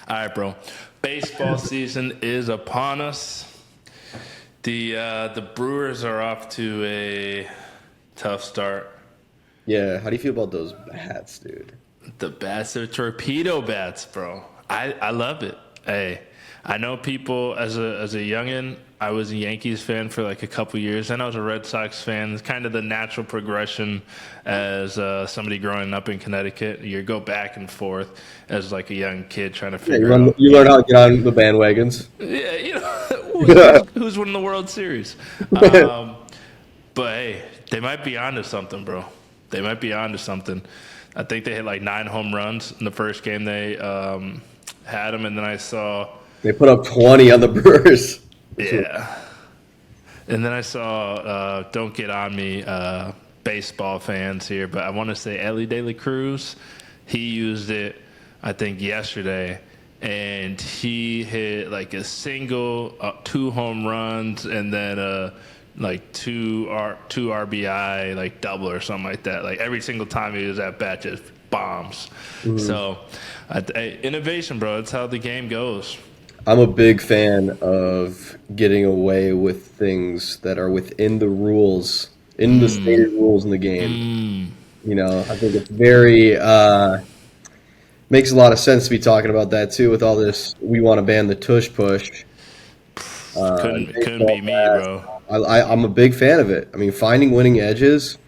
All right, bro. Baseball season is upon us. The Brewers are off to a tough start. Yeah, how do you feel about those bats, dude? The bats are torpedo bats, bro. I love it. Hey, I know people as a youngin. I was a Yankees fan for like a couple years, and I was a Red Sox fan. It's kind of the natural progression as somebody growing up in Connecticut. You go back and forth as like a young kid trying to Yeah, you figure learn out, you learn how to get on the bandwagons. yeah, who's winning the World Series. Um, but hey, they might be onto something, bro. They might be onto something. I think they hit like 9 home runs in the first game they had them, and then I saw, They put up 20 on the Brewers. yeah, and then I saw, don't get on me, baseball fans here, but I want to say Ellie De La Cruz, he used it, I think yesterday, and he hit like a single, 2 home runs, and then like two RBI like double or something like that. Like every single time he was at bat, just bombs. So, innovation, bro. That's how the game goes. I'm a big fan of getting away with things that are within the rules, in the stated rules in the game. I think it's very makes a lot of sense to be talking about that too. With all this, we want to ban the tush push. Couldn't Baseball be me, bats. bro. I'm a big fan of it. I mean, finding winning edges.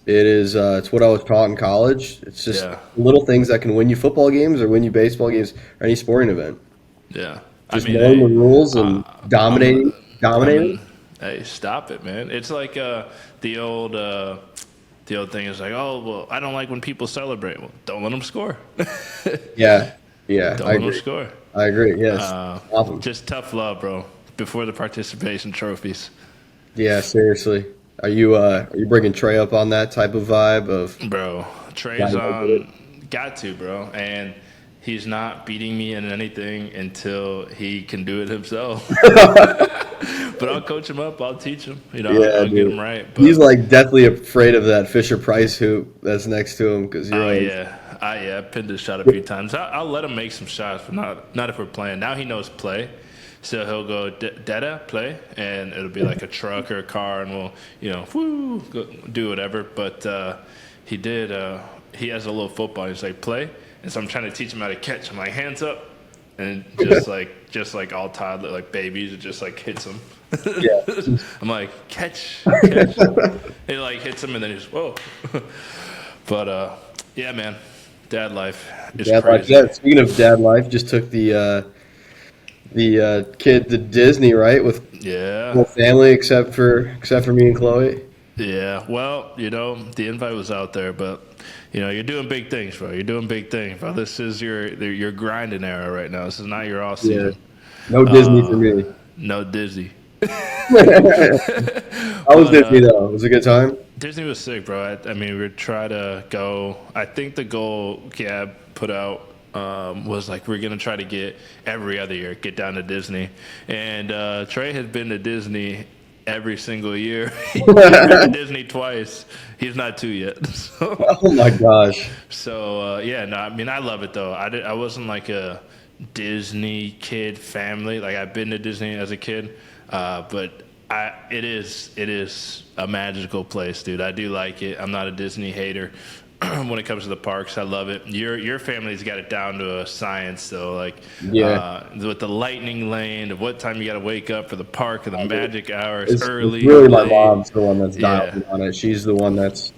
It is. It's what I was taught in college. It's just Yeah, little things that can win you football games or win you baseball games or any sporting event. yeah. I Just mean, knowing the hey, rules and I'm dominating. hey, stop it, man. It's like the old uh, the old thing is like, oh well, I don't like when people celebrate. Well, don't let them score. Yeah, yeah, Don't I let them agree. score. I agree. Yes, awesome. Just tough love, bro. Before the participation trophies, Yeah, seriously. Are you bringing Trey up on that type of vibe of bro. Trey's gotta go get it? on. Got to, bro, and he's not beating me in anything until he can do it himself. But I'll coach him up. I'll teach him. Yeah, I'll get dude. him right. He's But like deathly afraid of that Fisher Price hoop that's next to him because you're oh always yeah, I pinned his shot a few times. I'll let him make some shots, but not if we're playing. Now he knows play, so he'll go dada play, and it'll be like a truck or a car, and we'll go do whatever. But he did. He has a little football. He's like play, and so I'm trying to teach him how to catch. I'm like hands up, and just like all toddler like babies, it just like hits him. yeah. I'm like catch, catch. It like hits him, and then he's whoa. But yeah, man, dad life is Dad life. crazy. Yeah, speaking of dad life, just took the kid to Disney, right? With Yeah, whole family except for me and Chloe. yeah. Well, the invite was out there, but you're doing big things, bro. You're doing big things, bro. This is your grinding era right now. This is not your off Yeah. season. No Disney for me. No Disney. How was But Disney though? Was it a good time? Disney was sick, bro. I mean, we try to go. I think the goal Gab put out was like we're gonna try to get every other year get down to Disney, and Trey has been to Disney every single year. He's been to Disney twice. He's not two yet. Oh my gosh. So yeah, no, I mean I love it though. I wasn't like a Disney kid family. Like I've been to Disney as a kid, but it is a magical place, dude. I do like it. I'm not a Disney hater. When it comes to the parks, I love it. Your family's got it down to a science, though. Like Yeah. with the lightning lane, of what time you got to wake up for the park, or the magic hours, It's early, really my late. mom's the one that's dialed Yeah, in on it. She's the one that's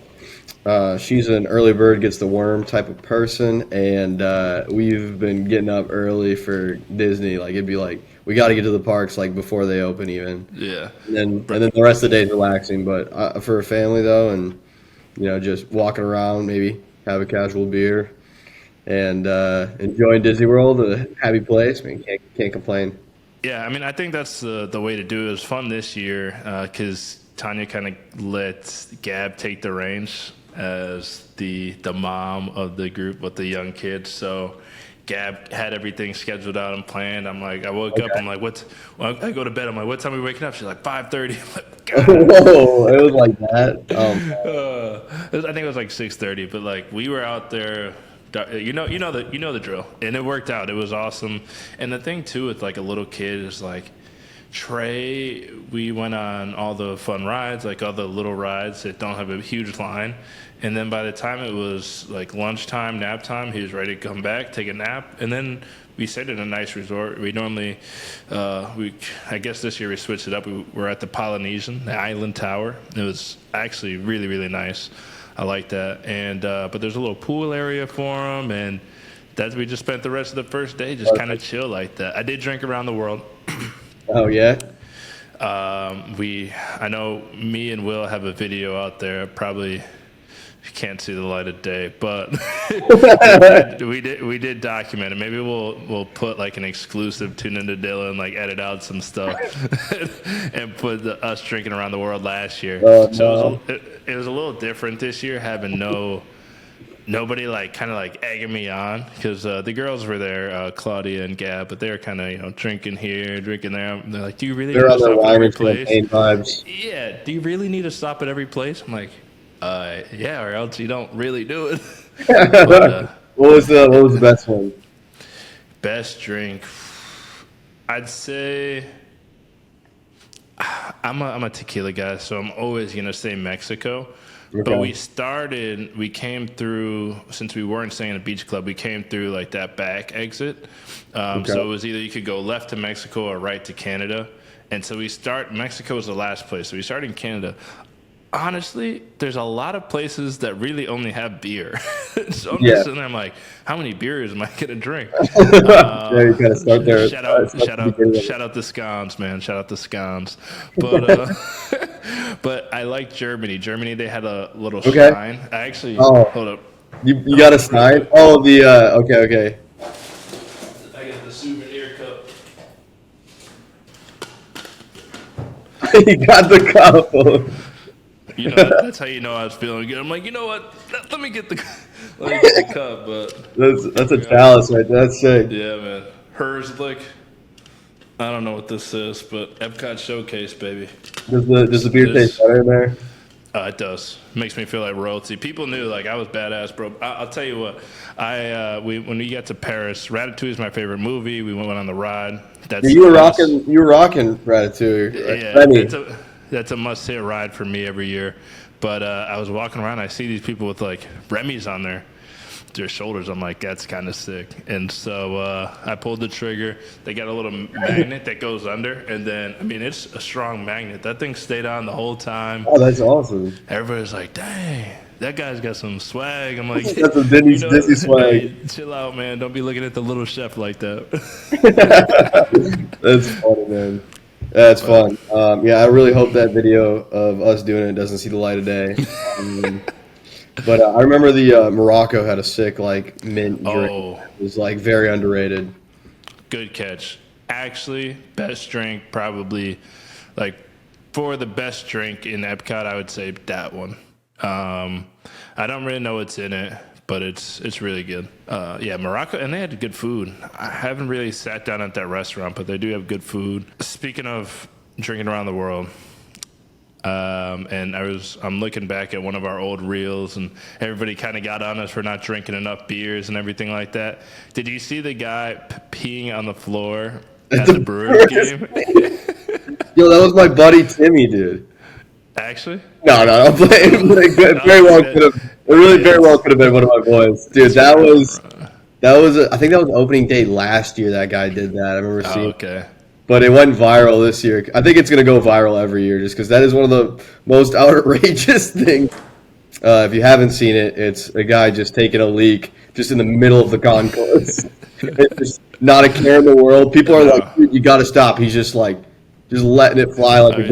she's an early bird gets the worm type of person, and we've been getting up early for Disney. Like it'd be like we got to get to the parks like before they open even, yeah. and then the rest of the day is relaxing. But for a family though, and just walking around, maybe have a casual beer and enjoying Disney World, a happy place. I mean, can't complain. Yeah, I mean, I think that's the way to do it. It was fun this year because Tanya kind of let Gab take the reins as the mom of the group with the young kids. So Gab had everything scheduled out and planned. I woke up. Okay. I'm like, I go to bed. I'm like, what time are we waking up? She's like, 5:30. I'm like, Whoa, it was like that. I think it was like 6:30. But like, we were out there you know the drill, and it worked out. It was awesome. And the thing too with like a little kid is like Trey. We went on all the fun rides, like all the little rides that don't have a huge line. And then by the time it was like lunchtime, nap time, he was ready to come back, take a nap, and then we stayed in a nice resort. We normally, I guess this year we switched it up. We were at the Polynesian, the Island Tower. It was actually really, really nice. I like that. And but there's a little pool area for them, and we just spent the rest of the first day just kind of chill like that. I did drink around the world. Oh yeah. I know me and Will have a video out there. Probably can't see the light of day, but we did document it. Maybe we'll put like an exclusive tune into Dillon, like edit out some stuff and put us drinking around the world last year. So it was a little different this year, having nobody like kind of like egging me on, because the girls were there, Claudia and Gab, but they were kind of drinking here, drinking there. They're like, "Do you really need to stop at every place?" Vibes. Yeah, do you really need to stop at every place? I'm like, yeah, or else you don't really do it. But, what was the best one? Best drink, I'd say. I'm a tequila guy, so I'm always gonna say Mexico. Okay. But we came through, since we weren't staying at a beach club, we came through like that back exit. Okay. So it was either you could go left to Mexico or right to Canada. And so Mexico was the last place. So we started in Canada. Honestly, there's a lot of places that really only have beer. So I'm just sitting there, I'm like, how many beers am I going to drink? Yeah, you got to start there. Shout out the scones, man. Shout out the scones. But but I like Germany. Germany, they had a little shrine. I actually, hold up. You got a sign? Oh, okay. I got the souvenir cup. You got the cup. That's how you know I was feeling good. I'm like, you know what? Let me get the cup. But that's a chalice right there. That's sick. Yeah, man. Hers, like, I don't know what this is, but EPCOT Showcase, baby. Does the beer taste better in there? It does. Makes me feel like royalty. People knew like I was badass, bro. I'll tell you what. When we got to Paris, Ratatouille is my favorite movie. We went on the ride. You were rocking Ratatouille. Yeah, that's a must-hit ride for me every year. But I was walking around, I see these people with like Remy's on their shoulders. I'm like, that's kind of sick. And so I pulled the trigger. They got a little magnet that goes under, and then it's a strong magnet. That thing stayed on the whole time. Oh, that's awesome. Everybody's like, dang, that guy's got some swag. I'm like, that's some Disney swag. Hey, chill out, man. Don't be looking at the little chef like that. That's funny, man. That's fun. I really hope that video of us doing it doesn't see the light of day. But I remember the Morocco had a sick like mint drink. Oh. It was like very underrated. Good catch. Actually, best drink probably, like for the best drink in EPCOT, I would say that one. I don't really know what's in it, but it's really good. Morocco, and they had good food. I haven't really sat down at that restaurant, but they do have good food. Speaking of drinking around the world, and I'm looking back at one of our old reels, and everybody kind of got on us for not drinking enough beers and everything like that. Did you see the guy peeing on the floor at the Brewers game? Yo, that was my buddy Timmy, dude. Actually? No, I'm playing. It very well could have been one of my boys, dude. That was. I think that was opening day last year. That guy did that. I remember seeing. Okay. But it went viral this year. I think it's gonna go viral every year, just because that is one of the most outrageous things. If you haven't seen it, it's a guy just taking a leak just in the middle of the concourse. It's not a care in the world. People are like, dude, you got to stop. He's just like. Just letting it fly like at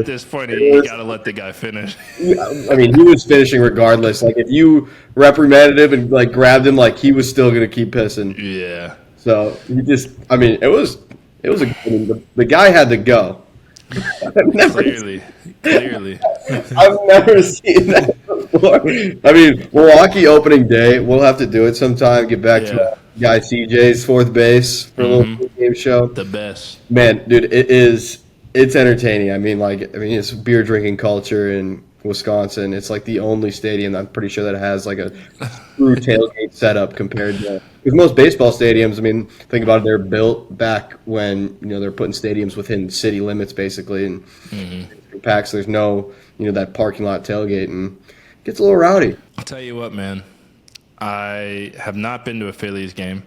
this point, you got to let the guy finish. He was finishing regardless. Like, if you reprimanded him and, like, grabbed him, like, he was still going to keep pissing. Yeah. So, it was a good. The guy had to go. Clearly. I've never seen that before. Milwaukee opening day, we'll have to do it sometime. Get back to guy CJ's fourth base for a little game show. The best. Man, dude, it's entertaining. It's beer drinking culture, and Wisconsin. It's like the only stadium I'm pretty sure that has like a true tailgate setup compared to because most baseball stadiums. I mean, think about it, they're built back when they're putting stadiums within city limits basically and packs. There's no that parking lot tailgate and it gets a little rowdy. I'll tell you what, man. I have not been to a Phillies game,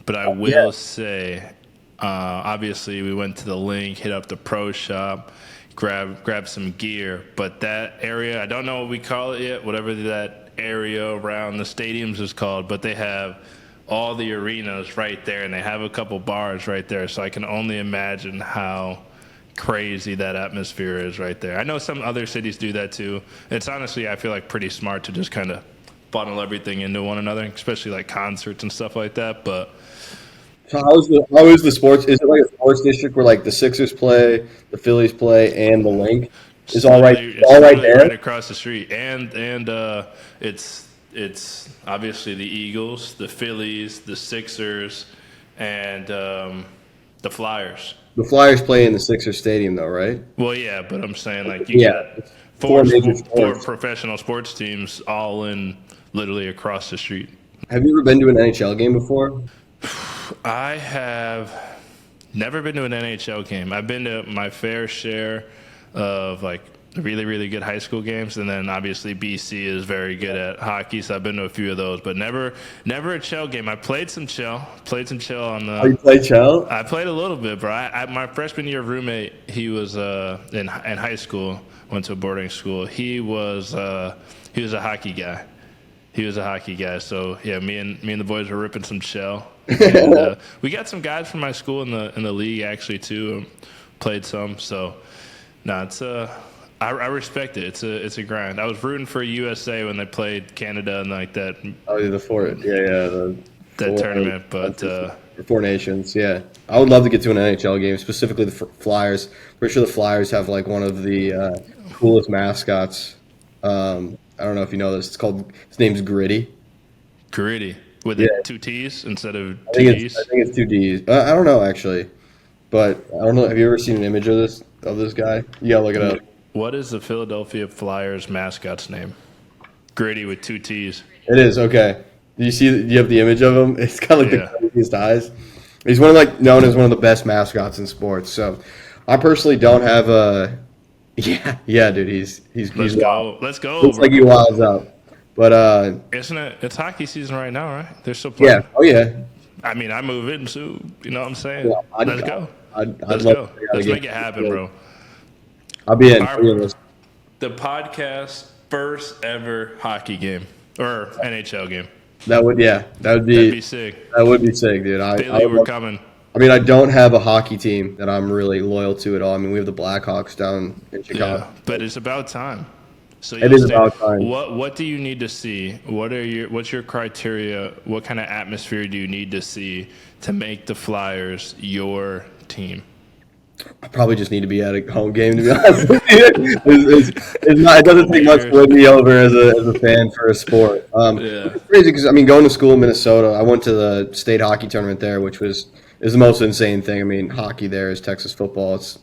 but I will say, obviously, we went to the link, hit up the pro shop, grab some gear. But that area, I don't know what we call it yet, whatever that area around the stadiums is called, but they have all the arenas right there, and they have a couple bars right there. So I can only imagine how crazy that atmosphere is right there. I know some other cities do that too. It's honestly, I feel like pretty smart to just kind of funnel everything into one another, especially like concerts and stuff like that. But So how is the sports? Is it like a sports district where like the Sixers play, the Phillies play, and the link is all right? It's all right there, right across the street, and it's obviously the Eagles, the Phillies, the Sixers, and the Flyers. The Flyers play in the Sixers stadium, though, right? Well, yeah, but I'm saying like you got Four four professional sports teams all in literally across the street. Have you ever been to an NHL game before? I have never been to an NHL game. I've been to my fair share of like really, really good high school games, and then obviously BC is very good at hockey, so I've been to a few of those, but never a Chell game. I played some Chell on the. Oh, you play Chell? I played a little bit, bro. My freshman year roommate, he was in high school, went to a boarding school. He was a hockey guy. So yeah, me and the boys were ripping some Chell. And, we got some guys from my school in the league actually too. Played some, so no, it's I respect it. It's a grind. I was rooting for USA when they played Canada and like that. Oh, the four, that tournament, but Four Nations, yeah. I would love to get to an NHL game, specifically the Flyers. Pretty sure the Flyers have like one of the coolest mascots. I don't know if you know this. His name's Gritty. Gritty with two T's instead of I two think D's. I think it's two D's. I don't know actually, but I don't know. Have you ever seen an image of this guy? You gotta look it up. What is the Philadelphia Flyers mascot's name? Gritty with two T's. It is okay. Do you have the image of him? It's got like the craziest eyes. He's known as one of the best mascots in sports. So, I personally don't have a. Yeah, dude. He's Let's go. Let's go. Looks like he wilds out. But isn't it? It's hockey season right now, right? They're still playing. Yeah. Oh yeah. I mean, I move in too. You know what I'm saying? Yeah, Let's go. Let's go. Let's make it happen, bro. I'll be in. The podcast first ever hockey game or NHL game. That'd be sick. That would be sick, dude. Bailey, we're coming. I mean, I don't have a hockey team that I'm really loyal to at all. I mean, we have the Blackhawks down in Chicago. Yeah, but it's about time. So it is about time. What do you need to see? What's your criteria? What kind of atmosphere do you need to see to make the Flyers your team? I probably just need to be at a home game, to be honest with you. It doesn't take much to win me over as a fan for a sport. It's crazy because, I mean, going to school in Minnesota, I went to the state hockey tournament there, which is the most insane thing. I mean, hockey there is Texas football. It's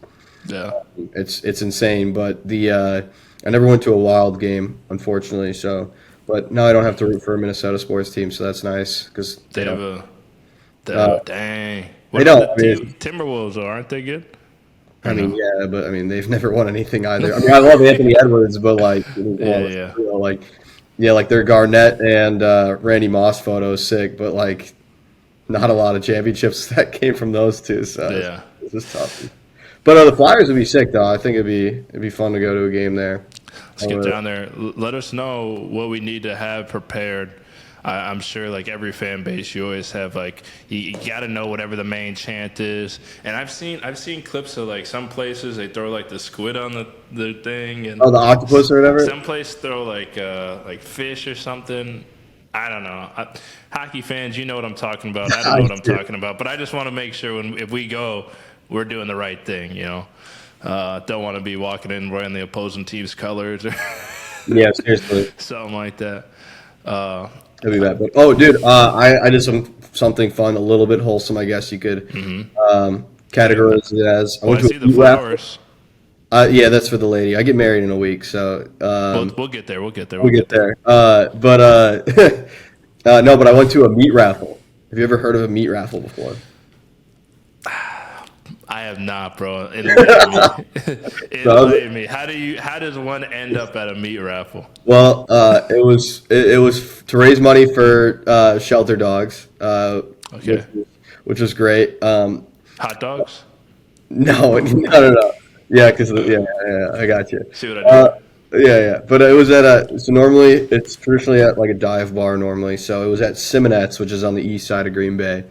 insane. But I never went to a Wild game, unfortunately. So, but now I don't have to root for a Minnesota sports team, so that's nice because they have a dang. They don't. Timberwolves, aren't they good? I mean, yeah, but I mean, they've never won anything either. I mean, I love Anthony Edwards, but like, like their Garnett and Randy Moss photo is sick, but like, not a lot of championships that came from those two. So it's just tough. But the Flyers would be sick, though. I think it'd be fun to go to a game there. Let's get down there. Let us know what we need to have prepared. I'm sure, like every fan base, you always have like you got to know whatever the main chant is. And I've seen clips of like some places they throw like the squid on the thing and the octopus or whatever. Some place throw like fish or something. I don't know. Hockey fans, you know what I'm talking about. I don't know what I'm talking about, but I just want to make sure if we go, we're doing the right thing. You know, don't want to be walking in wearing the opposing team's colors or seriously, something like that. That'd be bad. But dude, I did something fun, a little bit wholesome, I guess you could categorize it as. I see the flowers. Yeah, that's for the lady. I get married in a week, so We'll get there. We'll get there. we'll get there. No, but I went to a meat raffle. Have you ever heard of a meat raffle before? I have not, bro. Enlighten me. So, Enlighten me. How does one end up at a meat raffle? well, it was to raise money for shelter dogs, Okay. which was great. Hot dogs? No, no. Yeah, because yeah, I got you. See what I did? Yeah. But it was at so normally it's traditionally at like a dive bar normally. So it was at Simonette's, which is on the east side of Green Bay.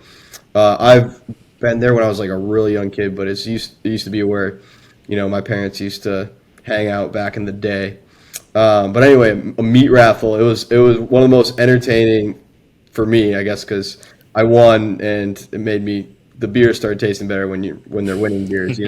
I've been there when I was like a really young kid, but it used to be where, my parents used to hang out back in the day. But anyway, a meat raffle. It was one of the most entertaining for me, I guess, because I won and it made the beers started tasting better when they're winning beers.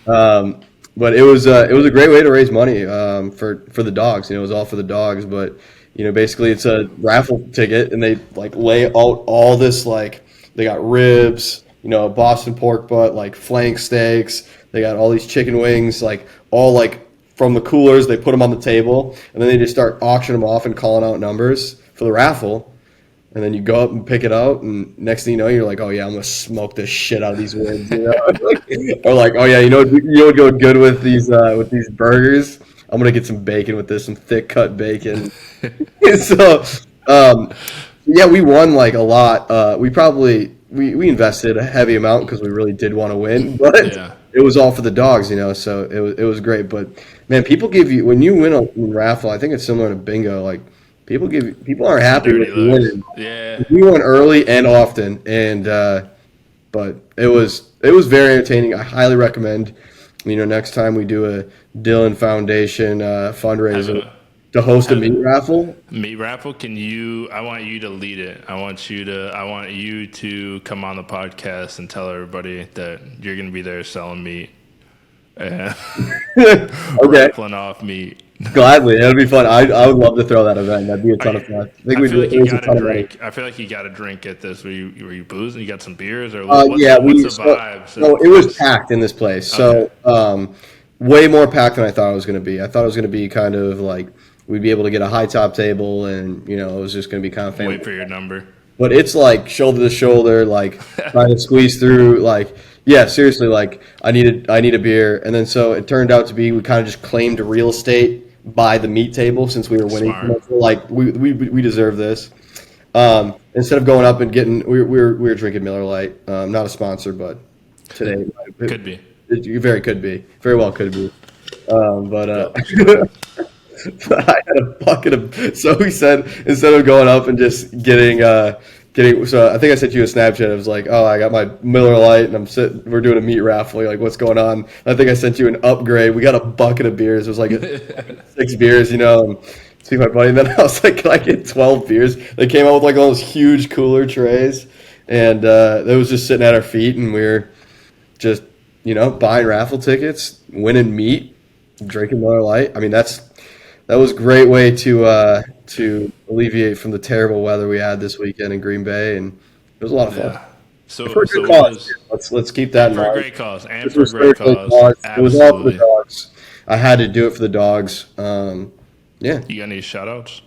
But it was a great way to raise money for the dogs. It was all for the dogs, but basically it's a raffle ticket, and they like lay out all this like they got ribs, Boston pork butt, like flank steaks. They got all these chicken wings, like all like from the coolers. They put them on the table, and then they just start auctioning them off and calling out numbers for the raffle. And then you go up and pick it out, and next thing you know, you're like, oh yeah, I'm gonna smoke the shit out of these wings, or like, oh yeah, would go good with these burgers. I'm gonna get some bacon with this, some thick cut bacon. So, yeah, we won like a lot. We invested a heavy amount because we really did want to win, but it was all for the dogs, So it was great. But man, people give you when you win a raffle. I think it's similar to bingo, like. People aren't happy with you winning. Yeah. We won early and often, but it was very entertaining. I highly recommend. Next time we do a Dillon Foundation fundraiser to host a meat raffle. Meat raffle? I want you to lead it. I want you to come on the podcast and tell everybody that you're going to be there selling meat. Okay. Raffling off meat. Gladly, it would be fun. I would love to throw that event. That'd be a ton of fun. I feel like you got to drink. I feel like you got to drink at this. Were you boozing? You got some beers or what's the vibe? So it was packed in this place. So way more packed than I thought it was going to be. I thought it was going to be kind of like we'd be able to get a high top table, and it was just going to be kind of family. Wait for your number. But it's like shoulder to shoulder, like trying to squeeze through, like. Yeah, seriously, like I need a beer, and then so it turned out to be we kind of just claimed real estate by the meat table since we were winning. So like we deserve this. Instead of going up and getting, we were drinking Miller Lite. Not a sponsor, but today could be. Very well could be. But I had a bucket of. So we said instead of going up and just getting. So I think I sent you a Snapchat. I was like, oh, I got my Miller Lite, and we're doing a meat raffle. You're like, what's going on? I think I sent you an upgrade. We got a bucket of beers. It was like 6 beers, and see my buddy. And then I was like, can I get 12 beers? They came out with like all those huge cooler trays, and it was just sitting at our feet, and we were just, buying raffle tickets, winning meat, drinking Miller Lite. I mean, that was a great way to alleviate from the terrible weather we had this weekend in Green Bay, and it was a lot of fun. So for a good cause. Let's keep that in mind. For a great cause. And for a great cause. It was all for the dogs. I had to do it for the dogs. Yeah. You got any shout-outs?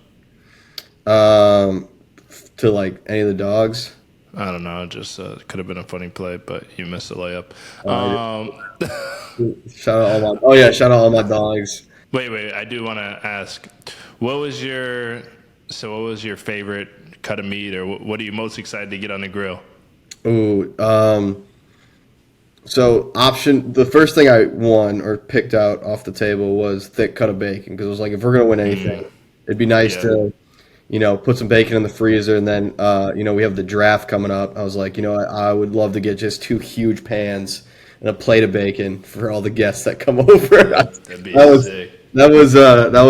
To like any of the dogs? I don't know. Just could have been a funny play, but you missed the layup. Shout out all my dogs. Wait. I do want to ask, what was your favorite cut of meat, or what are you most excited to get on the grill? Ooh, so the first thing I won or picked out off the table was thick cut of bacon, because it was like, if we're going to win anything, it'd be nice to, put some bacon in the freezer, and then, we have the draft coming up. I was like, I would love to get just 2 huge pans and a plate of bacon for all the guests that come over. That'd be sick. That was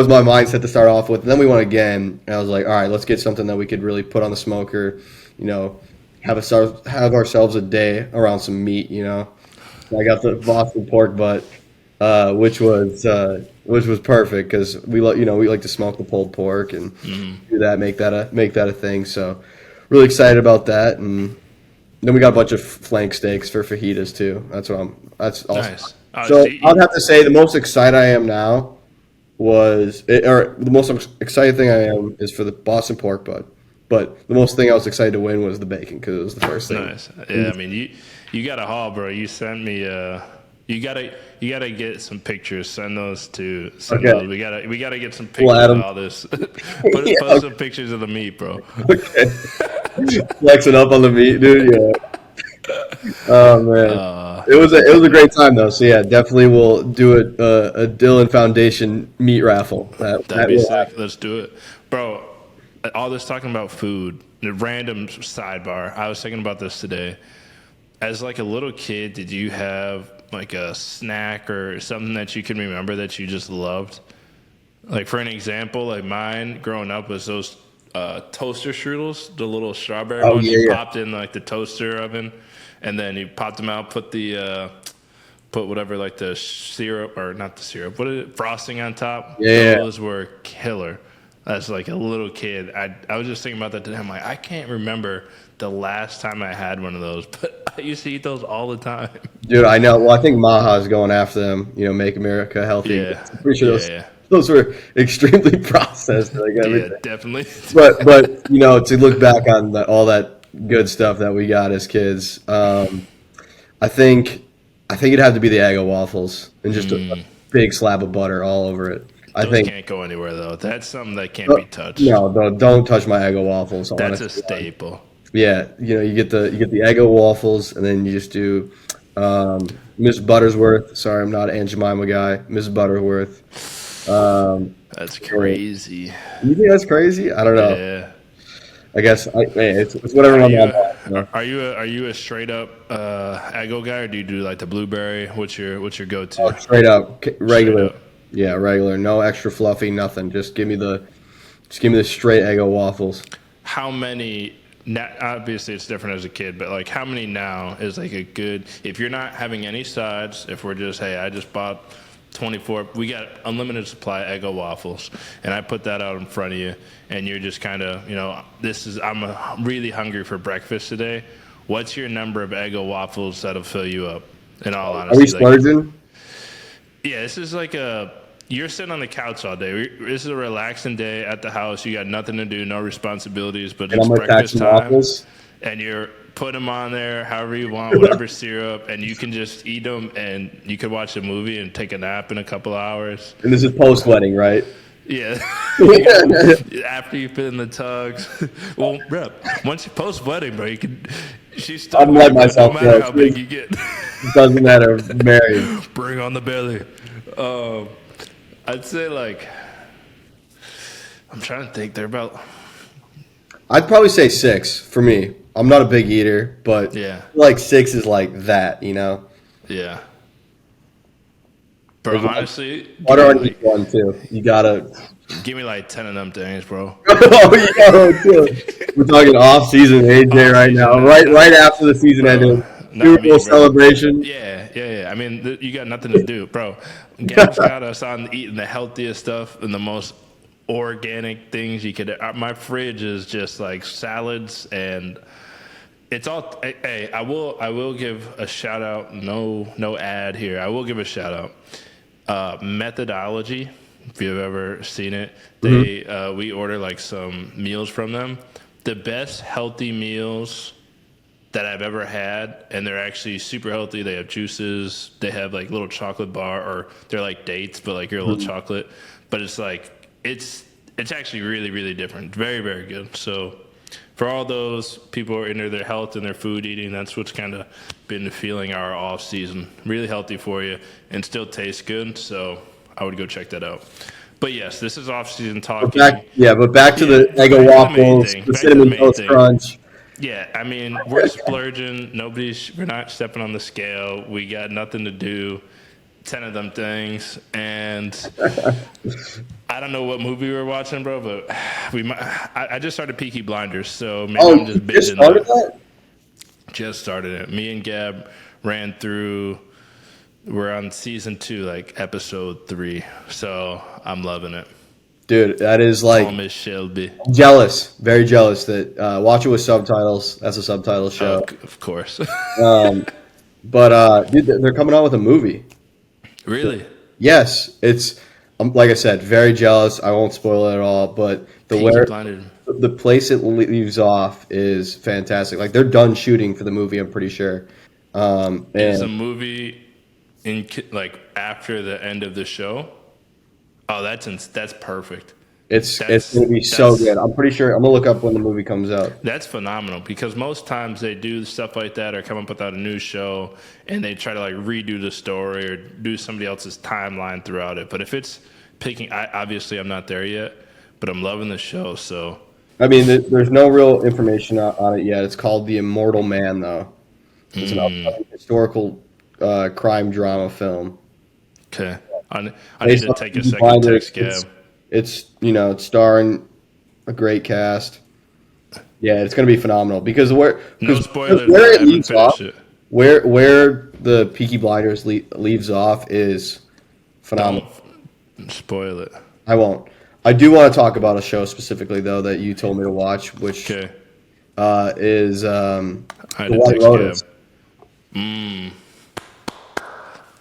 my mindset to start off with. And then we won again, and I was like, all right, let's get something that we could really put on the smoker, have ourselves a day around some meat, I got the Boston pork butt, which was perfect, because we like to smoke the pulled pork and do that, make that a thing. So really excited about that. And then we got a bunch of flank steaks for fajitas too. That's awesome. Nice. So I'd have to say the most excited I am now or the most excited thing I am is for the Boston pork butt. But the most thing I was excited to win was the bacon because it was the first thing. Nice. Yeah, I mean, you got a haul, bro. You sent me. You gotta get some pictures. Send those to. Those. We gotta get some pictures of all this. Post some pictures of the meat, bro. Okay. Flexing up on the meat, dude. Yeah. Oh man, it was a great time though. So yeah, definitely we'll do a Dillon Foundation meat raffle. That'd be sick. Let's do it, bro. All this talking about food. A random sidebar. I was thinking about this today. As like a little kid, did you have like a snack or something that you can remember that you just loved? Like for an example, like mine growing up was those toaster strudels, the little strawberry ones you popped in like the toaster oven, and then you popped them out, put whatever like the syrup or not the syrup, what is it, frosting on top. Those were killer. As like a little kid, I was just thinking about that today. I'm like, I can't remember the last time I had one of those, but I used to eat those all the time. Dude, I know. Well, I think Maha's going after them. Make America healthy. Yeah, I'm pretty sure those were extremely processed. Like everything. Yeah, definitely. But to look back on all that good stuff that we got as kids, I think it'd have to be the Eggo waffles and just a big slab of butter all over it. Those can't go anywhere though. That's something that can't be touched. No, don't touch my Eggo waffles. That's a staple. Yeah, you get the Eggo waffles, and then you just do Miss Buttersworth. Sorry, I'm not an Aunt Jemima guy. Miss Butterworth. That's crazy. You think that's crazy? I don't know. Yeah. I guess it's whatever my mom wants. Are you a straight up Eggo guy, or do you do like the blueberry? What's your go-to? Oh, straight up, regular. Straight up. Yeah, regular. No extra fluffy, nothing. Just give me the straight Eggo waffles. How many? Obviously, it's different as a kid, but like, how many now is like a good? If you're not having any sides, if we're just, hey, I just bought 24. We got unlimited supply of Eggo waffles, and I put that out in front of you, and you're just kind of, I'm really hungry for breakfast today. What's your number of Eggo waffles that'll fill you up? In all honesty, are we splurging? Yeah, this is like you're sitting on the couch all day. This is a relaxing day at the house. You got nothing to do, no responsibilities, but it's breakfast time. Waffles. And you're putting them on there however you want, whatever syrup, and you can just eat them, and you could watch a movie and take a nap in a couple hours. And this is post-wedding, right? Yeah. After you fit in the tugs. Well, bro, once you post-wedding, bro, you can... She's still I'm like myself, no matter how big you get. It doesn't matter. Married. Bring on the belly. I'd say like, I'm trying to think. They're about. I'd probably say 6 for me. I'm not a big eater, but like 6 is like that, Yeah. Bro, honestly, butter on each one too. You gotta give me like 10 of them things, bro. We're talking off season AJ right now. Right after the season ended. Super Bowl celebration. Yeah. I mean, you got nothing to do, bro. Gab's got us on eating the healthiest stuff and the most organic things you could. My fridge is just like salads, and it's all. Hey, I will give a shout out. No ad here. I will give a shout out. Methodology. If you've ever seen it, we order like some meals from them. The best healthy meals that I've ever had, and they're actually super healthy. They have juices. They have like little chocolate bar, or they're like dates, but like your little chocolate. But it's like it's actually really, really different. Very, very good. So for all those people who are into their health and their food eating, that's what's kind of been feeling our off season. Really healthy for you and still tastes good. So I would go check that out. But yes, this is off season talking. Back to the Eggo waffles, the cinnamon toast crunch. Yeah, I mean, we're splurging. We're not stepping on the scale. We got nothing to do. 10 of them things. And I don't know what movie we were watching, bro, but I just started Peaky Blinders, so maybe I'm just binging. Just started that? Just started it. Me and Gab ran through. We're on season 2, like episode 3. So I'm loving it. Dude, that is like Thomas Shelby. Jealous, very jealous that watch it with subtitles. That's a subtitle show, of course. But dude, they're coming out with a movie. Really? Yes, it's like I said, very jealous. I won't spoil it at all, but Peaky Blinders. the place it leaves off is fantastic. Like they're done shooting for the movie, I'm pretty sure. Is the And movie like after the end of the show? Oh, that's perfect. it's gonna be so That's good. I'm pretty sure I'm gonna look up when the movie comes out. that's phenomenal because most times they do stuff like that or come up with a new show and they try to like redo the story or do somebody else's timeline throughout it. But if it's obviously I'm not there yet, but I'm loving the show. So I mean, there's no real information on it yet. It's called The Immortal Man, though. It's an upcoming historical crime drama film. okay, I need Based to on take a Peaky second Blinders, text Gab. it's starring a great cast. Yeah, it's going to be phenomenal because No spoilers. where I it haven't leaves off, finished it. where the Peaky Blinders leaves off is phenomenal. Don't spoil it. I won't. I do want to talk about a show specifically though that you told me to watch, which Okay, is I The had to White text Lotus. Gab.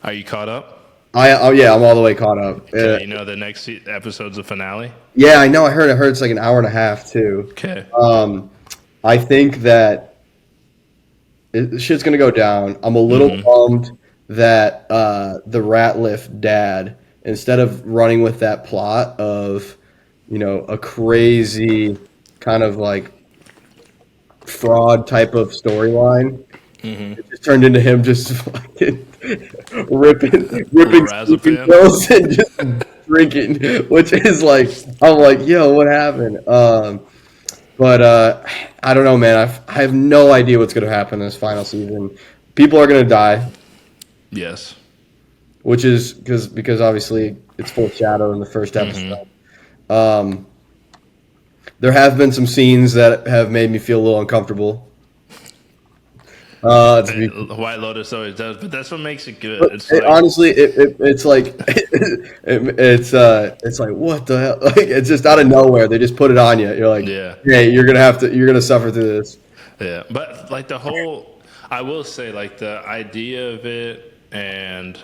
Are you caught up? Yeah, I'm all the way caught up. Okay, you know the next episode's the finale. Yeah, I know. I heard it's like an hour and a half too. Okay. I think that shit's gonna go down. I'm a little bummed that the Ratliff dad, instead of running with that plot of, a crazy kind of like fraud type of storyline, it just turned into him just fucking ripping sleeping Lorazepam. pills and just drinking, which is like, I'm like, yo, what happened? But I don't know, man. I have no idea what's going to happen this final season. People are going to die, Yes. which is because obviously it's foreshadowed in the first episode. There have been some scenes that have made me feel a little uncomfortable. White Lotus always does, but that's what makes it good. It's like, Honestly, it's like it's like what the hell? Like it's just out of nowhere. They just put it on you. You're like, Yeah. hey, you're gonna suffer through this. yeah, but like I will say like the idea of it, and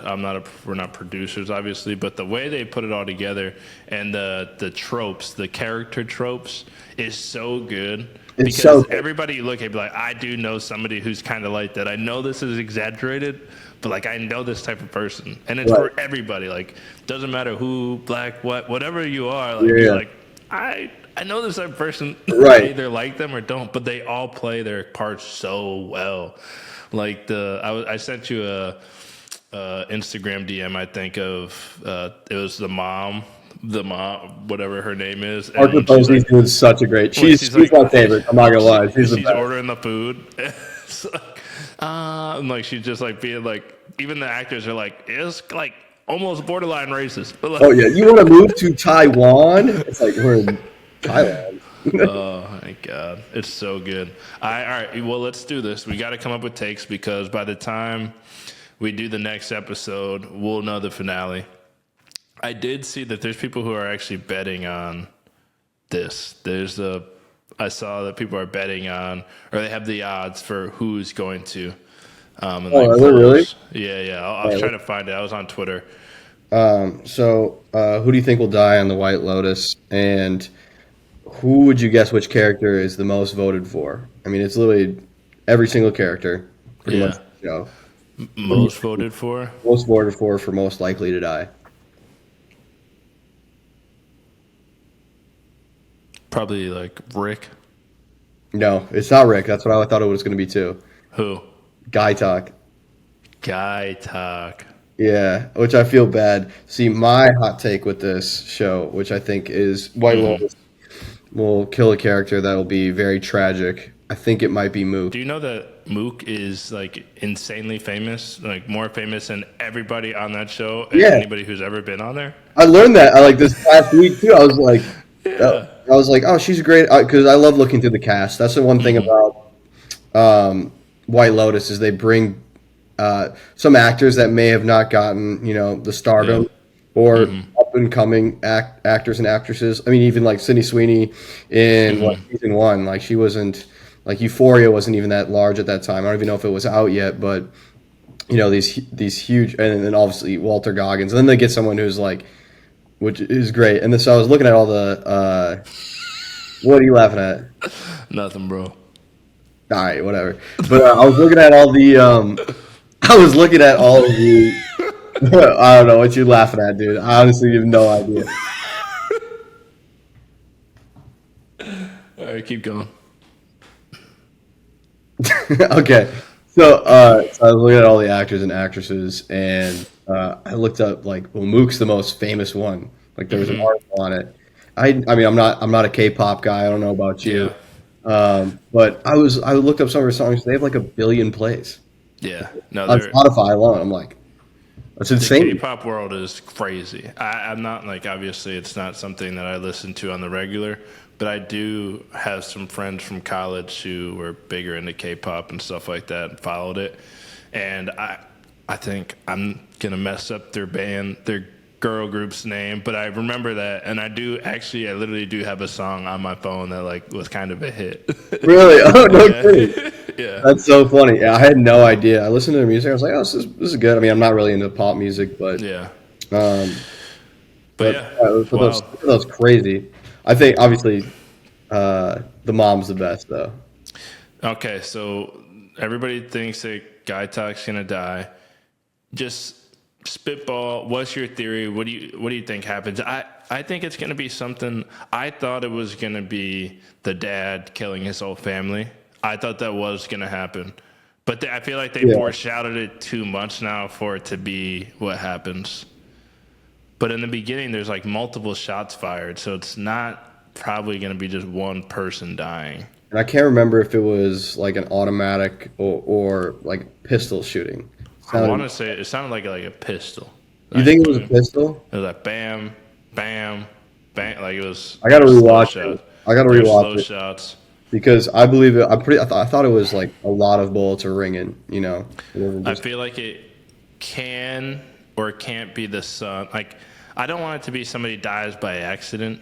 we're not producers obviously, but the way they put it all together and the tropes, the character tropes, is so good. It's Because so good. everybody you look at be like, I do know somebody who's kind of like that. I know this is exaggerated, but like I know this type of person, and it's Right. for everybody. Like doesn't matter who, black, whatever you are. Like Yeah. you're like I know this type of person. Right. I either like them or don't, but they all play their parts so well. Like I sent you a Instagram DM, I think of it was the mom, whatever her name is. And Parker she's Posey's doing such a great. She's like- my favorite. I'm not gonna lie. She's the she's best. ordering the food. It's like, and like she's just like being like, even the actors are like, it's like almost borderline racist. But like, Oh yeah, you want to move to Taiwan? It's like we're in Thailand. oh my god, it's so good. All right, well let's do this. We got to come up with takes because by the time we do the next episode, we'll know the finale. I did see that there's people who are actually betting on this. I saw that people are betting on, or they have the odds for who's going to. And are they really? Yeah. I was trying to find it. I was on Twitter. So, who do you think will die on the White Lotus? And who would you guess which character is the most voted for? I mean, it's literally every single character, pretty Yeah. much. Most voted for? Most voted for most likely to die. Probably like Rick. No, it's not Rick. That's what I thought it was going to be too. Who? Guy Talk. Guy Talk. Yeah, which I feel bad. See, my hot take with this show, which I think is White Lotus will kill a character that will be very tragic. I think it might be Mook. Do you know that Mook is like insanely famous, like more famous than everybody on that show and Yeah. anybody who's ever been on there? I learned that like this last week too. I was like, Yeah. oh, she's great because I love looking through the cast. That's the one thing about White Lotus is they bring some actors that may have not gotten the stardom or up and coming actors and actresses. I mean, even like Sydney Sweeney in season 1, like she wasn't like Euphoria wasn't even that large at that time. I don't even know if it was out yet, but these huge, and then obviously Walter Goggins, and then they get someone who's like, which is great. And then so I was looking at all the. What are you laughing at? Nothing, bro. All right, whatever. But I was looking at all the. I was looking at all of the. I don't know what you're laughing at, dude. I honestly have no idea. All right, keep going. Okay. So I was looking at all the actors and actresses, and I looked up Mook's the most famous one. Like there was an article on it. I mean I'm not a K-pop guy. I don't know about you, but I looked up some of her songs. They have like 1 billion plays. Yeah, no, On Spotify alone. I'm like, that's insane. The K-pop world is crazy. I'm not obviously it's not something that I listen to on the regular, but I do have some friends from college who were bigger into K-pop and stuff like that and followed it. And I think I'm gonna mess up their girl group's name, but I remember that, and I literally do have a song on my phone that was kind of a hit. Really? Oh, no kidding. Yeah. That's so funny. Yeah, I had no idea. I listened to their music. I was like, oh, this is good. I mean, I'm not really into pop music, but yeah. But that's crazy. I think obviously the mom's the best though. Okay, so everybody thinks that Guy Talk's gonna die. Just spitball. What's your theory? What do you think happens? I think it's gonna be something. I thought it was gonna be the dad killing his whole family. I thought that was gonna happen, but I feel like they foreshadowed it too much now for it to be what happens. But in the beginning, there's multiple shots fired, so it's not probably gonna be just one person dying. And I can't remember if it was an automatic or pistol shooting. I want to say it sounded like a pistol. You think it was a pistol? It was like bam, bam, bam. Like it was. I gotta rewatch it. Slow shots. Because I believe it. I thought it was a lot of bullets are ringing. I feel like it can or can't be the son. I don't want it to be somebody dies by accident.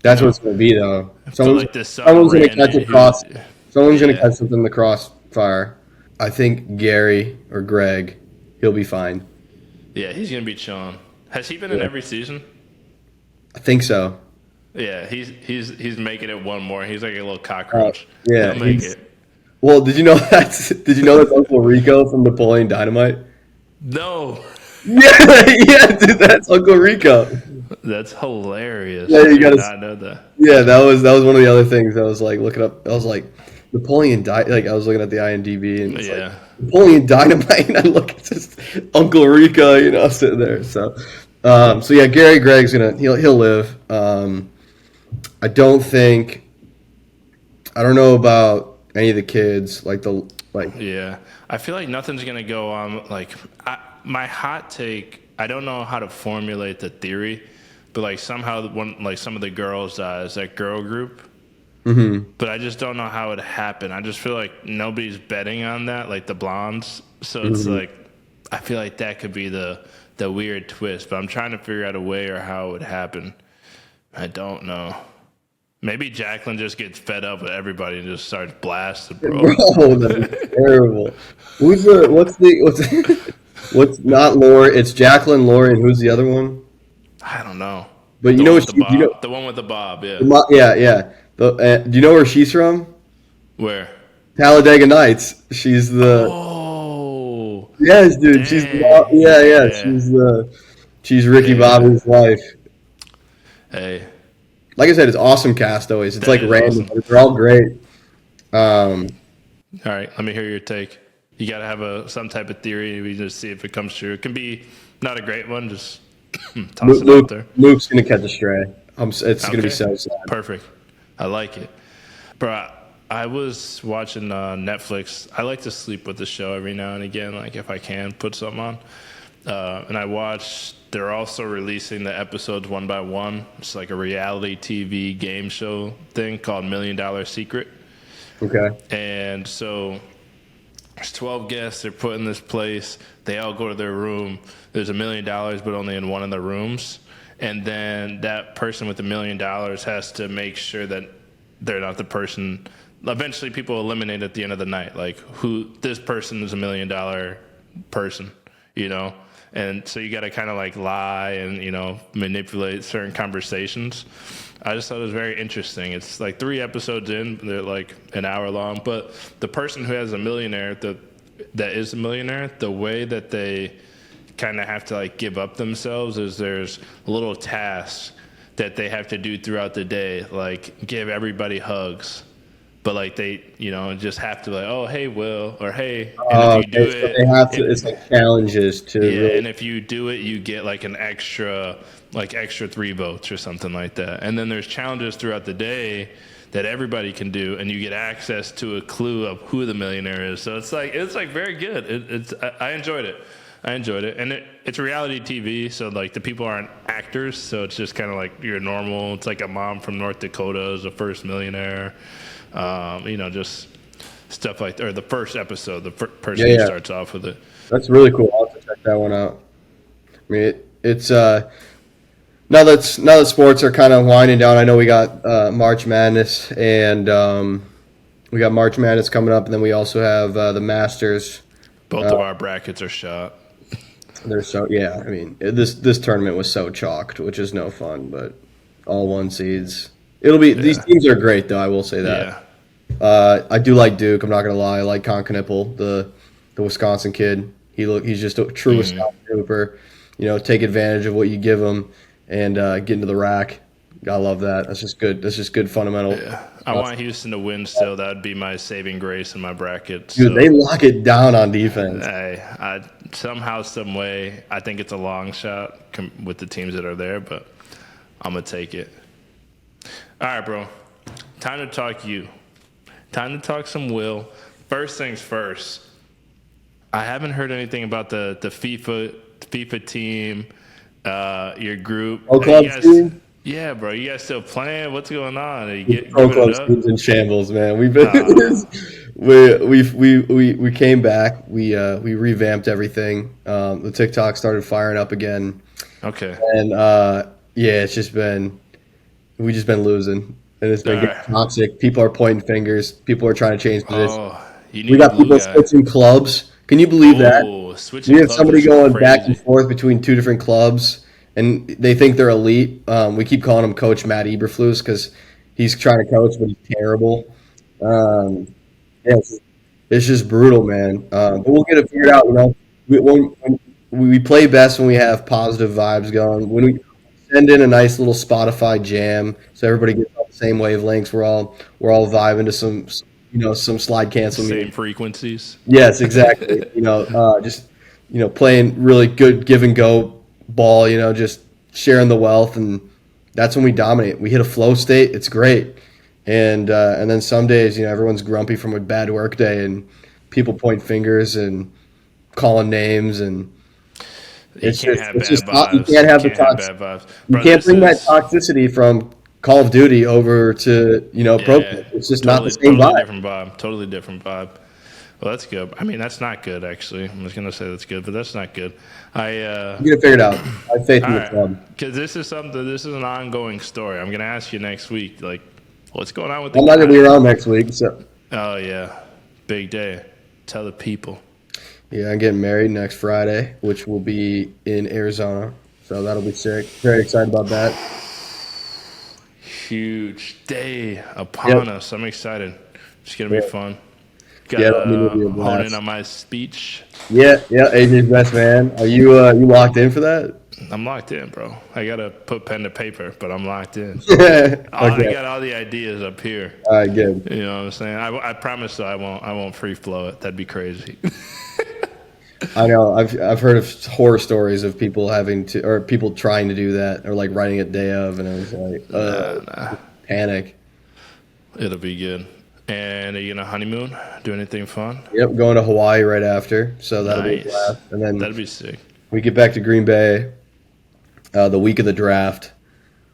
That's what it's gonna be though. Someone's gonna catch a cross. Someone's gonna catch something in the crossfire. I think Gary or Greg, he'll be fine. Yeah, he's gonna be chilling. Has he been in every season? I think so. Yeah, he's making it one more. He's like a little cockroach. Yeah, he'll make it. Well, did you know that's Uncle Rico from Napoleon Dynamite? No. Yeah, dude, that's Uncle Rico. That's hilarious. Yeah, you gotta not know that. Yeah, that was one of the other things I was looking up. I was like, Napoleon I was looking at the IMDb and it's Napoleon Dynamite, and I look, it's just Uncle Rico, sitting there. So yeah, Gary Gregg's he'll live. I don't know about any of the kids Yeah, I feel like nothing's gonna go on. My hot take, I don't know how to formulate the theory, but somehow some of the girls is that girl group. Mm-hmm. But I just don't know how it happened. I just feel like nobody's betting on that, the blondes. So it's I feel like that could be the weird twist. But I'm trying to figure out a way or how it would happen. I don't know. Maybe Jacqueline just gets fed up with everybody and just starts blasting, bro. Bro, that's terrible. What's not Lori? It's Jacqueline, Lori, and who's the other one? I don't know. But the one with the bob, yeah. Yeah. Do you know where she's from? Where? Talladega Nights. She's the. Oh. Yes, dude. Dang. She's Ricky Bobby's wife. Hey. Like I said, it's awesome cast always. It's random, awesome. But they're all great. All right, let me hear your take. You got to have some type of theory. We just see if it comes true. It can be not a great one. Just toss it out there. Luke's gonna catch a stray. It's gonna be so sad. Perfect. I like it, bro. I was watching Netflix. I like to sleep with the show every now and again, if I can put something on. And I watched. They're also releasing the episodes one by one. It's a reality TV game show thing called $1 Million Secret. Okay. And so there's 12 guests. They're put in this place. They all go to their room. There's $1 million, but only in one of the rooms. And then that person with $1 million has to make sure that they're not the person. Eventually, people eliminate at the end of the night. Who this person is $1 million person, you know? And so you got to kind of like lie and, you know, manipulate certain conversations. I just thought it was very interesting. It's like 3 episodes in, they're like an hour long, but the person who has a millionaire, that is a millionaire, the way that they kind of have to like give up themselves is there's little tasks that they have to do throughout the day, like give everybody hugs. But like they, you know, just have to like, oh, hey, Will, or hey, and if you do Okay, so it, they have to. It's like challenges to yeah, really. and if you do it, you get like an extra 3 votes or something like that. And then there's challenges throughout the day that everybody can do, and you get access to a clue of who the millionaire is. So it's like very good. I enjoyed it. And it's reality TV, so like the people aren't actors, so it's just kind of like you're normal. It's like a mom from North Dakota is the first millionaire, you know, just stuff like that. Or the first episode, the person who starts off with it. That's really cool. I'll have to check that one out. I mean, it's now that sports are kind of winding down. I know we got March Madness, and we got March Madness coming up, and then we also have the Masters. Both of our brackets are shot. They're so I mean, this tournament was so chalked, which is no fun. But all 1 seeds. It'll be these teams are great, though. I will say that. Yeah. I do like Duke. I'm not gonna lie. I like Konkanippel, the Wisconsin kid. He's just a true Wisconsin Hooper. You know, take advantage of what you give him and get into the rack. I love that. That's just good. That's just good fundamental. Yeah. I want Houston to win still. That would be my saving grace in my bracket. Dude, they lock it down on defense. I somehow, some way, I think it's a long shot with the teams that are there, but I'm going to take it. All right, bro. Time to talk you. Time to talk some Will. First things first. I haven't heard anything about the FIFA team, your group. Team? Yeah, bro. You guys still playing? What's going on? Pro Club team's in shambles, man. We've been we came back. We revamped everything. The TikTok started firing up again. Okay. And it's just been we've just been losing, and it's been getting toxic. People are pointing fingers. People are trying to change positions. We got people switching clubs. Can you believe that? We have somebody going back and forth between 2 different clubs, and they think they're elite. We keep calling him Coach Matt Eberflus because he's trying to coach, but he's terrible. It's just brutal, man. But we'll get it figured out. You know, we play best when we have positive vibes going. When we send in a nice little Spotify jam, so everybody gets on the same wavelengths. We're all vibing to some slide cancel same music. Frequencies. Yes, exactly. Playing really good give and go ball. You know, just sharing the wealth, and that's when we dominate. We hit a flow state. It's great, and then some days, you know, everyone's grumpy from a bad work day, and people point fingers and calling names, and you can't have the toxicity. You can't bring that toxicity from Call of Duty over to Pro Club. It's just not the same vibe. Totally different vibe. Well, that's good. I mean, that's not good, actually. I'm just gonna say that's good, but that's not good. Get it figured out. I have faith in the club. Because this is an ongoing story. I'm gonna ask you next week, like, what's going on with? I'm not gonna be around next week, so. Oh yeah, big day. Tell the people. Yeah, I'm getting married next Friday, which will be in Arizona, so that'll be sick. Very excited about that. Huge day upon us. I'm excited. It's gonna be fun. Got hone in on my speech. Yeah, AJ's best man. Are you locked in for that? I'm locked in, bro. I gotta put pen to paper, but I'm locked in. Okay. I got all the ideas up here. All right, good. You know what I'm saying? I promise though, I won't free flow it. That'd be crazy. I know. I've heard of horror stories of people people trying to do that, or like writing it day of, and I was like, panic. It'll be good. And are you gonna honeymoon? Do anything fun? Yep, going to Hawaii right after, so that'll be a blast. And then that'll be sick. We get back to Green Bay the week of the draft,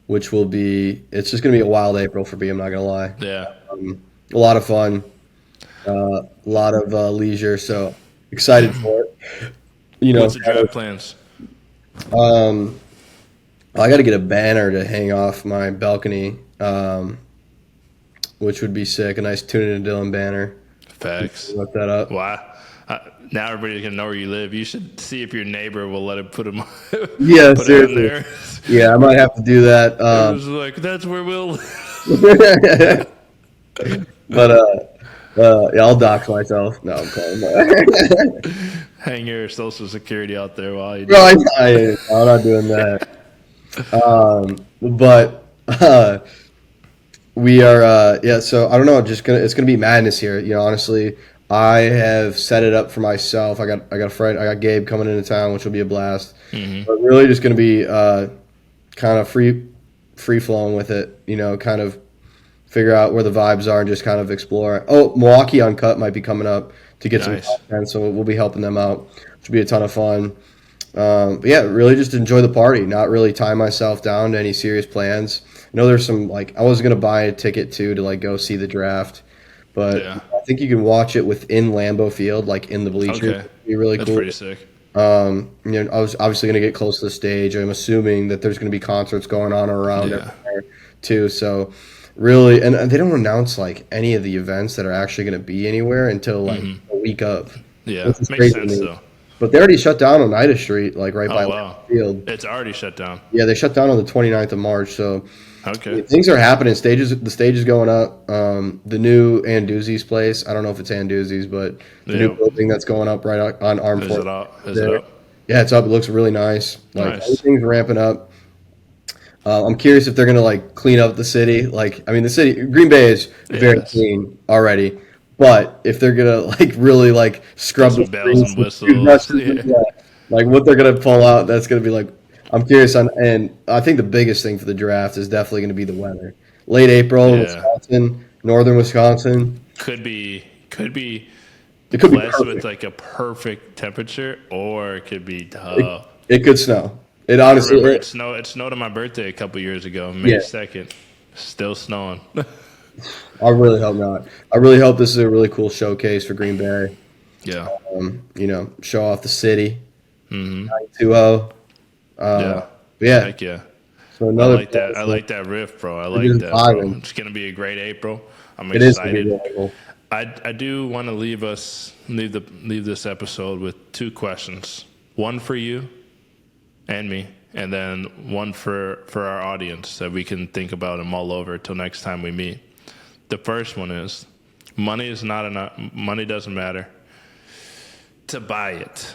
which will be. It's just gonna be a wild April for me. I'm not gonna lie. Yeah. A lot of fun, a lot of leisure. So excited for it. What's the draft plans? I got to get a banner to hang off my balcony. Which would be sick. A nice Tune In Dillon banner. Facts. Look that up. Wow. Now everybody's gonna know where you live. You should see if your neighbor will let him put him Yeah, put it on seriously. there. Yeah, I might have to do that. It was like that's where we'll live. But yeah, I'll dox myself. No, I'm calling. Hang your social security out there while you do No, it. I'm not doing that. But we are, yeah. So I don't know. It's gonna be madness here. Honestly, I have set it up for myself. I got a friend. I got Gabe coming into town, which will be a blast. But really, just gonna be kind of free flowing with it. Kind of figure out where the vibes are and just kind of explore. Oh, Milwaukee Uncut might be coming up to get Nice. some content, so we'll be helping them out, which will be a ton of fun. But yeah, really just enjoy the party, not really tie myself down to any serious plans. I know there's some, I was going to buy a ticket too to go see the draft, but Yeah. I think you can watch it within Lambeau Field, in the bleachers. Okay. It'd be really That's cool. pretty sick. I was obviously going to get close to the stage. I'm assuming that there's going to be concerts going on around Yeah. everywhere too. So really, and they don't announce any of the events that are actually going to be anywhere until a week of. Yeah, Which is makes crazy to sense me. though. But they already shut down Oneida Street, right by Oh wow, Lambeau Field. it's already shut down. Yeah, they shut down on the 29th of March. So Okay. things are happening. The stage is going up. The new Anduzzi's place. I don't know if it's Anduzzi's, but the new building that's going up right on Armed Is Forces. it up? Is it up? Yeah, it's up. It looks really nice. Nice. Everything's ramping up. I'm curious if they're gonna clean up the city. The city Green Bay is very Yes. clean already, but if they're gonna really scrub the Some bells and streets, whistles. Yeah. what they're gonna pull out, that's gonna be I'm curious on. And I think the biggest thing for the draft is definitely gonna be the weather. Late April in Yeah. Wisconsin, northern Wisconsin. Could be It could be blessed perfect. with a perfect temperature, or it could be tough. It could snow. It I honestly. remember it snowed on my birthday a couple years ago, May Yeah. 2nd. Still snowing. I really hope not. I really hope this is a really cool showcase for Green Bay. Yeah. Show off the city. 9-2-0. Yeah. Yeah. Heck yeah. So I another. like that. I like that riff, bro. I like is that, bro. vibing. It's gonna be a great April. I'm It is gonna be excited. really cool. I do want to leave this episode with two questions. One for you and me, and then one for our audience that we can think about and mull over till next time we meet. The first one is money is not enough. Money doesn't matter to buy it.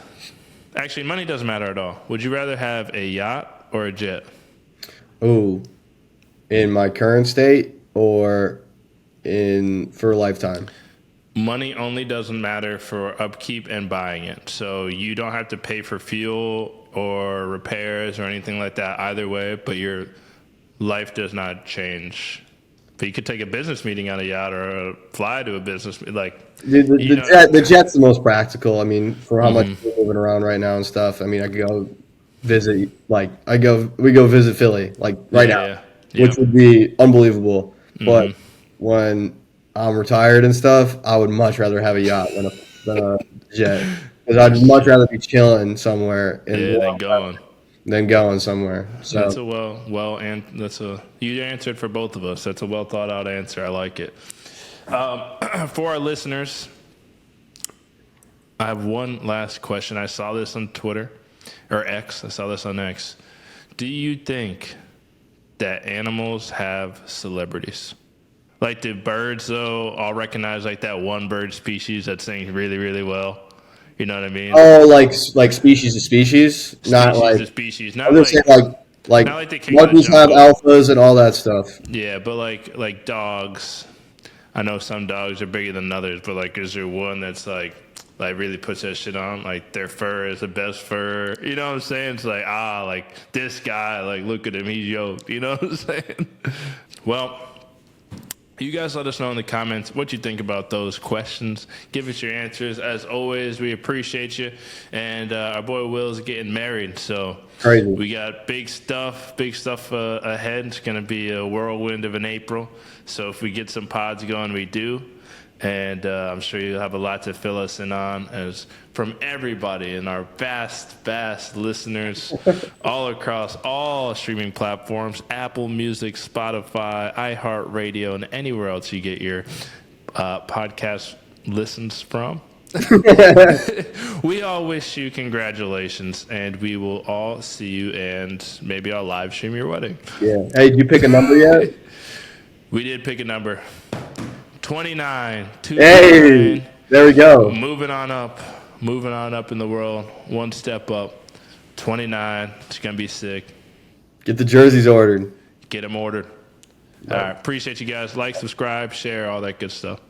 Actually, money doesn't matter at all. Would you rather have a yacht or a jet? Oh, in my current state or for a lifetime? Money only doesn't matter for upkeep and buying it. So you don't have to pay for fuel or repairs or anything like that either way, but your life does not change. But you could take a business meeting on a yacht or fly to a business The jet's the most practical. For how much we're moving around right now and stuff. I could go visit. We go visit Philly right now, which would be unbelievable. But when I'm retired and stuff, I would much rather have a yacht than a jet. Because I'd much rather be chilling somewhere than going somewhere. So That's a you answered for both of us. That's a well thought out answer. I like it. For our listeners, I have one last question. I saw this on Twitter or X. I saw this on X. Do you think that animals have celebrities? Like the birds, though, all recognize that one bird species that sings really, really well. You know what I mean? Oh, like species to species, not Species like to species. I'm Not just like, saying like not like they came out of monkeys have jungle. alphas and all that stuff. Yeah, but like dogs. I know some dogs are bigger than others, but is there one that's really puts that shit on? Their fur is the best fur. You know what I'm saying? It's this guy, look at him, he's yoked. You know what I'm saying? Well, you guys let us know in the comments what you think about those questions. Give us your answers. As always, we appreciate you. And our boy Will's getting married, so Crazy. we got big stuff ahead. It's going to be a whirlwind of an April. So if we get some pods going, we do. And I'm sure you'll have a lot to fill us in on as from everybody and our vast listeners all across all streaming platforms, Apple Music, Spotify, iHeartRadio, and anywhere else you get your podcast listens from. We all wish you congratulations, and we will all see you, and maybe I'll live stream your wedding. Yeah. Hey, did you pick a number yet? We did pick a number. 29. 29. Hey, there we go. Moving on up in the world, one step up. 29. It's gonna be sick. Get the jerseys ordered. Get them ordered. All right, appreciate you guys. Like, subscribe, share, all that good stuff.